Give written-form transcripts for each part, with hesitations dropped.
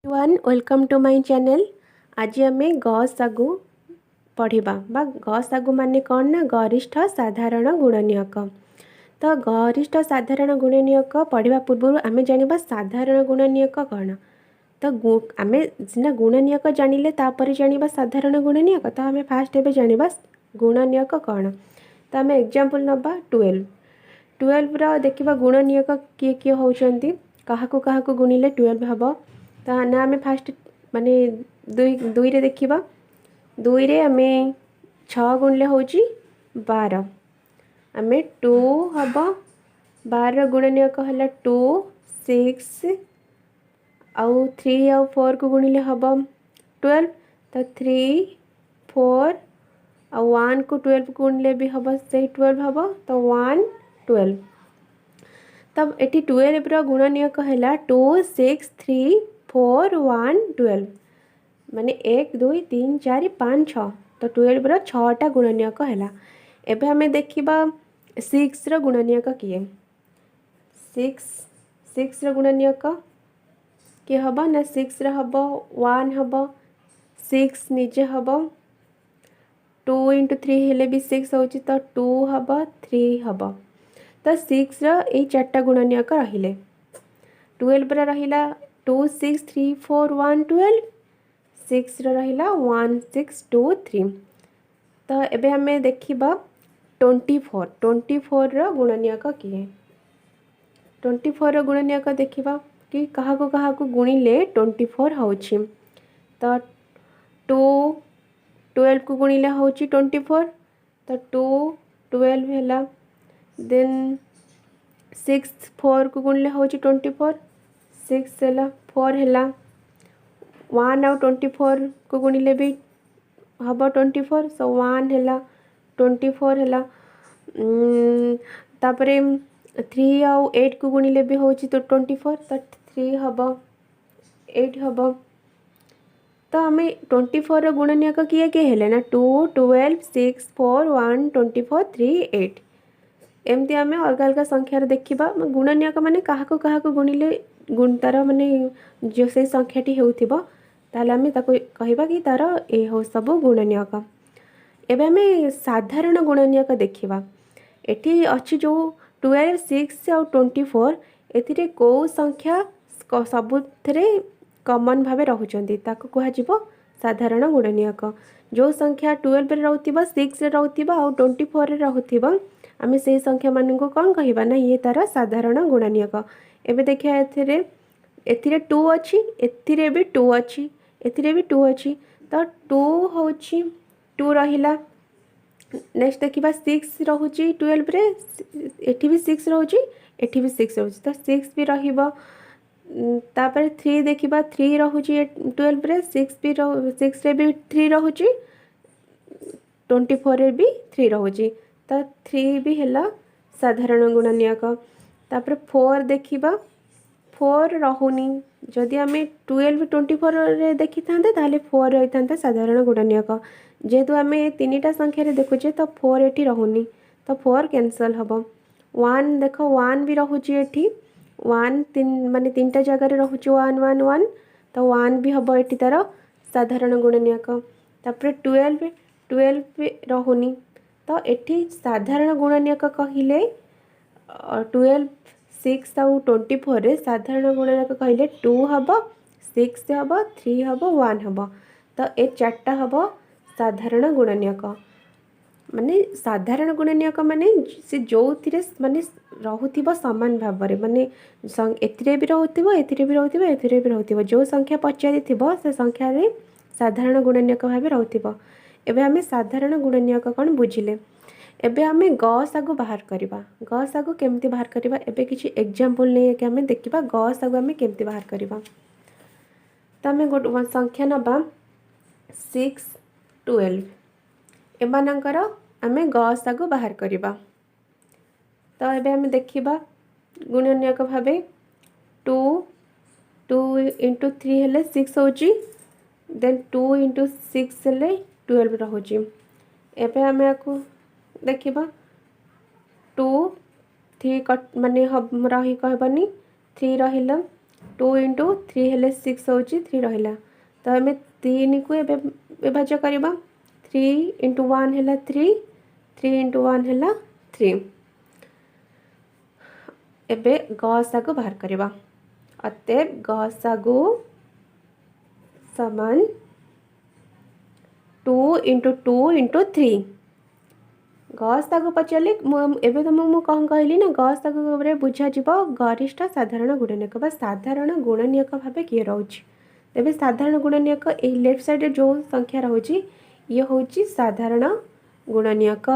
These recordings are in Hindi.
Everyone welcome to my channel. आज आम गसागु पढ़ा बा गसागु माने कौन ना गरिष्ठ साधारण गुणनीयक। तो गरिष्ठ साधारण गुणनीयक पढ़ा पूर्व आम जाना साधारण गुणनीयक कौन। तो आम सीना गुणनीयक जानिले तापर जाना साधारण गुणनीयक। तो आम फास्ट एवं जाना गुणनीयक कौन। तो आम एग्जांपल नबा 12 देखा गुणनीयक किए किए होती क्या गुणिले 12 हम। तो ना आम फास्ट माने दुई रे देखा दुई रे आम 6 गुणिले हूँ 12 आम 2 हम 12 गुणनीयक है 2 6 आउ 3 आउ 4 को गुणिले हम 12। तो 3 4 आउ 1 को 12 गुणिले भी हम से 12 हम। तो 1 12। तब ये 12 गुणनीयक है 2 6 3 4 1 12 माने 1 2 3 4 5 6। तो 12 6टा गुणनीयक है। एबे हमें देखिबा 6 रो गुणनीयक किए 6 रो गुणनीयक किए हम ना 6 रे हम 1 हम 6 निजे हम 2 इंटू 3 हेले भी 6 होची। तो 2 हम 3 हम। तो 6 रो ये 4टा गुणनीयक रहिले 12 रहिला 2 6 3 4 1 12 6 रहिला 1 6 2 3। तो एबे हमें देखिबा 24 रो गुणनीयक किए 24 रो गुणनीयक देखिबा कि कहाको गुणिले 24 होची। तो 2 12 को गुणिले होची 24। तो 2 12 हैला देन 6 4 को गुणिले होची 24 6 हैला 4 हैला 1 आउ 24 को गुणिले भी हम 24। सो 1 हैला 24 हैला तापरे 3 आउ 8 को गुणिले भी होची तो 24। तो 3 हम 8 हम। तो आम 24 रो गुणनीयक किए किए हेले ना 2 12 6 4 1 24 3 8 एमती आम अलग अलग संख्यार देखा गुणनीयक माने क्या गुणिले गुण तार माने जो से संख्याटी होथिबो ताले आम कहबा कि तार ए हो सब गुणनीयक। एबे आम साधारण गुणनीयक देखा एठी अच्छी जो 12 6 और 24 एथिरे को संख्या सबुथरे कॉमन भावे रहुचंदी ताको कुहा जिवो साधारण गुणनीयक। जो संख्या 12 रे रहउतिबा 6 रे रहउतिबा और 24 रे रहउतिबा आम से संख्या मान को कौन कहबा ना ये तार साधारण गुणनीयक। एबे देखिए एथिरे 2 अच्छी एथिरे भी 2 अच्छी एथिरे भी 2 अच्छी। तो 2 होची 2 रहिला नेक्स्ट देखिबा 6 रहुची 12 रे एठी भी 6 रहुची एठी भी 6 रहुची। तो 6 भी रहिबो तापर 3 देखिबा 3 रहुची 12 रे 6 रे भी 3 रहुची 24 रे भी 3 रहुची। तो 3 भी हैला साधारण गुणनीयक। तापर 4 देखिबा 4 रहुनी जदि आम 12 24 रे देखी थांते ताले 4 रही था साधारण गुणनीयक। जेहेतु आम 3टा संख्यार देखुचे तो 4 एठी रहुनी तो 4 कैंसल हम। 1 देख 1 भी रहुची एठी 1 माने 3टा जगह रहुची 1 1 1 तो 1 भी हम एठी तार साधारण गुणनीयक। तापर 12 भी रहुनी तो एठी साधारण गुणनीयक कहले 12 6 आउ 24 रे साधारण गुणनीयक कहले 2 हम 6 हम 3 हम 1 हम। तो ए 4टा हम साधारण गुणनीयक। माने साधारण गुणनीयक माने से जो थिरे माने रहुथिबो समान भाव रे माने एथिरे भी रहुथिबो एथिरे भी रहुथिबो एथिरे भी रहुथिबो जो संख्या पचारि थिबो से संख्या रे साधारण गुणनीयक भाव रहुथिबो। एबे हमें साधारण गुणनीयक कौन बुझिले। एबे हमें गसागु बाहर करबा गसागु केमती बाहर करबा एबे किछि एग्जांपल नै के हमें देखिबा गसागु हमें केमती बाहर करबा। त हमें गोटे संख्या नबा 6 12 एमानकर आमे गसागु बाहर करबा। तो एबे हमें देखिबा गुणनीयक भाबे 2 2 इंटू 3 हेले 6 होची देन 2 इंटू 6 हेले 12 रहुची। एबे हमें को देखिबा 2 3 कट माने हम रही कहबानी 3 रहिला टू इंटू थ्री हेले 6 होची 3 रहिला तो आम 3 को एबे विभाज्य करबा 3 इंटू 1 हेला 3 3 इंटू 1 हेला 3 एबे गसागु बाहर करबा अतएव गसागु समान 2 इंटू 2 इंटू 3 गसागु पचारे एबे तो मु कौन कहली ना गसागु रे बुझा जीव गरिष्ठ साधारण गुणनीयक बा साधारण गुणनीयक भाबे किए रहउची तेबे साधारण गुणनीयक ए लेफ्ट साइड रे जो संख्या रहउची ये होची साधारण गुणनीयक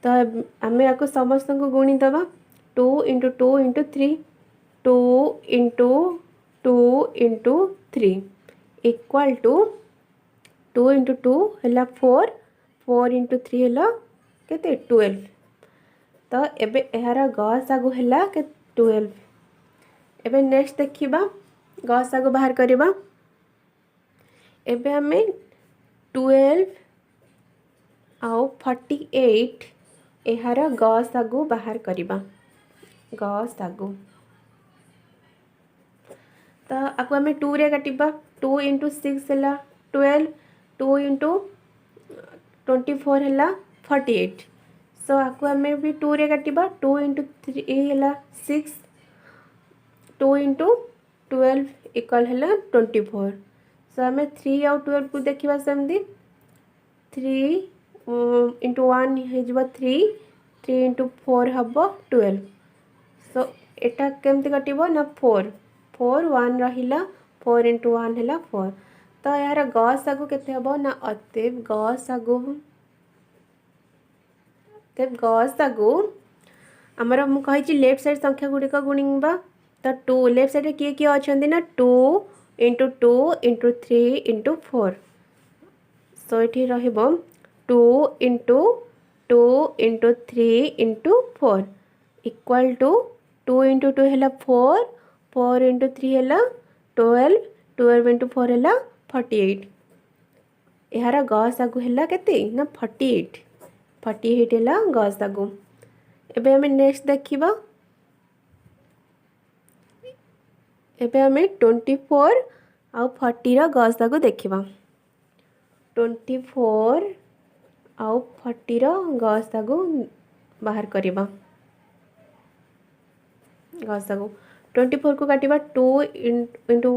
तो आमे याको समस्त को गुणी दबा 2 into 2 into 3 2 into 2 into 3 equal to 2 into 2 है 4 4 इंटू 3 है केते 12 तो एबे एहार गसागु है के 12 एबे नेक्स्ट देखिबा गसागु बाहर करबा एबे हमें 12 आउ 48 एहार गसागु बाहर करबा गसागु तो आपको हमें 2 रे काटिबा 2 इंटू 6 है 12 2 इंटू 24 है 48 सो आपको हमें भी 2 रे काटिबा 2 इंटू 3 है 6 2 इंटू 12 इक्वल है 24 सो हमें 3 आउ 12 को देखा सेमती 3 इंटू 1 हो 3 इंटू 4 हम 12 सो एटा केमती कटिबो ना 4 4 1 रहिला 4 इंटू 1 है 4 तो यार गसागु केते हबो ना अतएव गसागु आमर मु कहि लेफ्ट साइड संख्या गुड़िक गुणिबा तो 2 लेफ्ट साइड किए किए अच्छा ना 2 इंटू 2 इंटू 3 इंटू 4 सो ये रहिबो 2 into 2 into 3 into 4 equal to 2 into 2 है 4 4 इंटू 3 है 12 12 इंटू 4 है 48 यार गसागु है केते ना 48 48 है गसागु एबे हमें नेक्स्ट देखिबा एबे हमें 24 आउ 40 रा गसागु देखिबा 24 आउ 40 रा गसागु बाहर करिबा गसागु 24 को काटिबा 2 into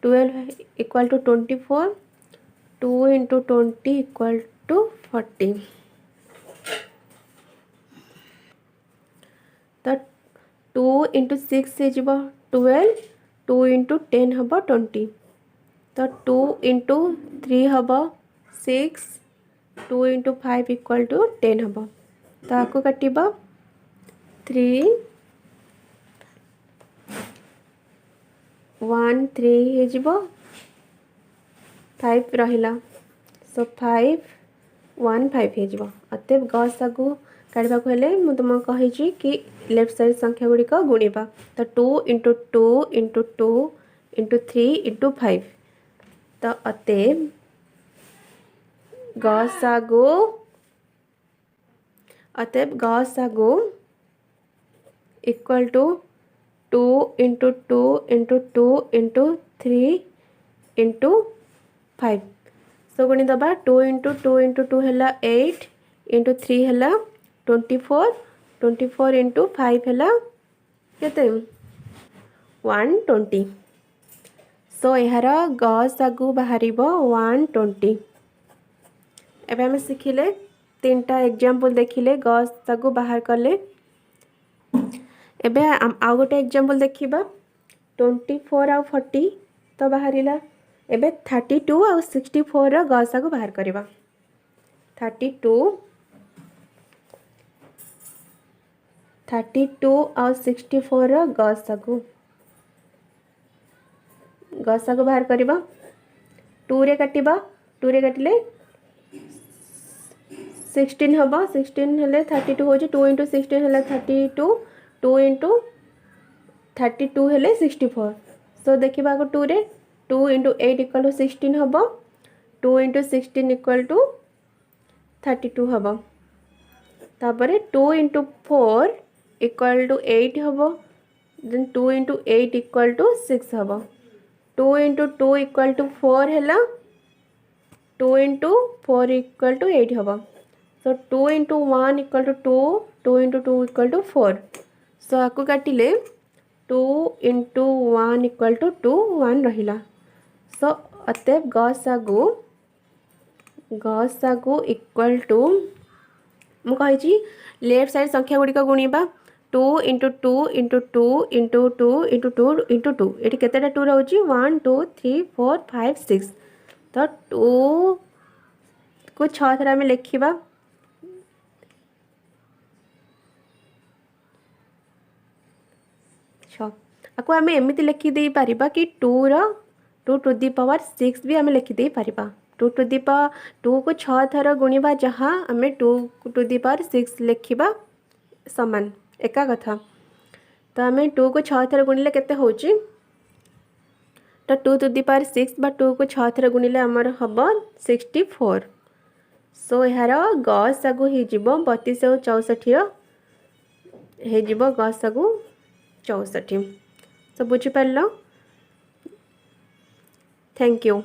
12 equal to 24 2 into 20 equal to 40 तो 2 इंटू 6 से जीव 12 2 इंटू 10 हम 20 तो 2 इंटू 3 हम 6 2 इंटू 5 इक्वल टू 10 हम तो आपको काटिबा 3 1 3 हे जीव 5 रहिला सो 5 1 5 हे जीव अतएव गसागु काढ़ा को हेले मु तुम कही कि लेफ्ट साइड संख्या गुड़िक गुणिबा तो 2 इंटू 2 इंटू 2 इंटू 3 इंटू 5 तो अतएव गसागु equal to 2 into 2 into 2 into 3 into 5 सो गुणी दबा 2 इंटू 2 इंटू 2 है 8 इंटू 3 है 24 24 इंटू 5 है केते 120 सो यार गसागु बाहर 120 एबे हम शिखिले 3टा एग्जांपल देखिले गसागु बाहर कले एबे आउ गोटे एग्जांपल देखिबा 24 आउ 40 तो बाहरिला एबे 32 आउ 64 रा गसागु बाहर करबा 32 आउ 64 रा गसागु बाहर करबा 2 रे काटिबा 2 रे काटिले 16 हबा 16 हेले 32 हो 2 इंटू 16 हेले 32 2 इंटू 32 हेले 64 सो देखिबा को 2 रे 2 इंटू 8 इक्वल टू 16 हबा 2 इंटू 16 इक्वल टू 32 हबा तापरे 2 इंटू 4 इक्वल टू 8 हबा देन 2 इंटू 8 इक्वल टू 6 हम 2 इंटू 2 इक्वल टू 4 है 2 इंटू 4 इक्वल टू 8 हम so 2 into 1 equal to 2 2 into 2 equal to 4 so आपको काटिले 2 इंटू 1 इक्वल टू 2 1 रहिला सो अतएव गसागु इक्वल टू मु कही लेफ्ट साइड संख्या गुड़िक गुणा 2 into 2 into 2 into 2 into 2 into 2 ये केतेटा 2 रोचे 1 2 3 4 5 6 तो 2 को 6 थर आम लिखा आपको आम एमती लिखिदे पार कि 2 टू दी पावर 6 भी आम लिखिदे पार 2 टू दी पावर 2 को 6 थर गुणा जहाँ आम 2 टू दी पावर 6 लिखा सामान एका कथा तो आम 2 को 6 थर गुणिले केते होची तो 2 टू दी पावर 6 बा 2 को 6 थर गुणिले आमर हम 64 सो यार गसागु हो 32 और 64 हो गसागु 64 सो बुझिपार थैंक यू।